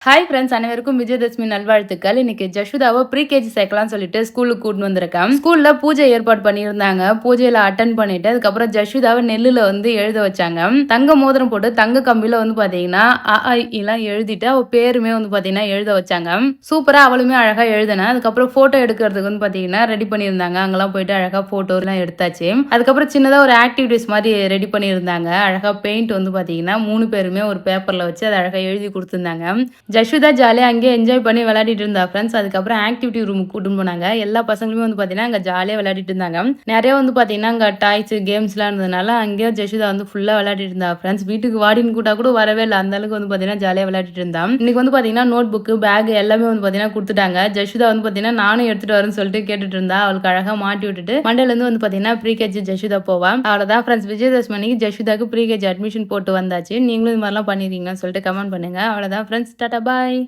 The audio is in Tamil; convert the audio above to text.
ஹாய் ஃப்ரெண்ட்ஸ், அனைவருக்கும் விஜயதசமி நல்வாழ்த்துக்கள். இன்னைக்கு ஜஷுதாவை ப்ரீகேஜி சேர்க்கலாம்னு சொல்லிட்டு ஸ்கூலுக்கு கூட்டின்னு வந்திருக்கேன். ஸ்கூல்ல பூஜை ஏற்பாடு பண்ணியிருந்தாங்க. பூஜையில அட்டன் பண்ணிட்டு அதுக்கப்புறம் ஜஷுதாவை நெல்லுல எழுத வச்சாங்க. தங்க மோதிரம் போட்டு தங்க கம்பியில பாத்தீங்கன்னா எல்லாம் எழுதிட்டு அவ பேருமே பாத்தீங்கன்னா எழுத வச்சாங்க. சூப்பரா அவளுமே அழகா எழுதினா. அதுக்கப்புறம் போட்டோ எடுக்கிறதுக்கு பாத்தீங்கன்னா ரெடி பண்ணியிருந்தாங்க. அங்கெல்லாம் போயிட்டு அழகா போட்டோ எல்லாம் எடுத்தாச்சு. அதுக்கப்புறம் சின்னதா ஒரு ஆக்டிவிட்டிஸ் மாதிரி ரெடி பண்ணியிருந்தாங்க. அழகா பெயிண்ட் பாத்தீங்கன்னா 3 பேருமே ஒரு பேப்பர்ல வச்சு அதை அழகா எழுதி கொடுத்திருந்தாங்க. ஜஷுதா ஜாலியா அங்கேயே என்ஜாய் பண்ணி விளையாடிட்டு இருந்தா ஃப்ரெண்ட்ஸ். அதுக்கப்புறம் ஆக்டிவிட்டி ரூமுக்கு கூட்டிட்டு போனாங்க. எல்லா பசங்களுமே பாத்தீங்கன்னா அங்க ஜாலியா விளையாடிட்டு இருந்தாங்க. நிறைய பாத்தீங்கன்னா அங்க டாய்ஸ் கேம்ஸ்லாம் இருந்ததுனால அங்கேயே ஜஷுதா ஃபுல்லா விளையாடிட்டு இருந்தா ஃப்ரெண்ட்ஸ். வீட்டுக்கு வாடின்னு கூட்டா கூட வரவே இல்லை. அந்த அளவுக்கு பாத்தீங்கன்னா ஜாலியா விளையாடிட்டு இருந்தா. இன்னைக்கு பாத்தீங்கன்னா நோட் புக் பேக் எல்லாமே பாத்தீங்கன்னா கொடுத்துட்டாங்க. ஜஷுதா பாத்தீங்கன்னா நானும் எடுத்துட்டு வரேன்னு சொல்லிட்டு கேட்டுட்டு இருந்தா. அவளுக்கு அழகா மாட்டி விட்டுட்டு மண்டேல இருந்து பாத்தீங்கன்னா ப்ரீகேஜி ஜஷுதா போவா. அவ்வளவுதான் ஃப்ரெண்ட்ஸ், விஜயதசமி அன்னைக்கு ஜஷுதாக்கு ப்ரீகேஜி அட்மிஷன் போட்டு வந்தாச்சு. நீங்களும் இது மாதிரிலாம் பண்ணிருக்கீங்கன்னு சொல்லிட்டு கமெண்ட் பண்ணுங்க. அவ்வளவுதான் ஃப்ரெண்ட்ஸ், டாடா பாய்.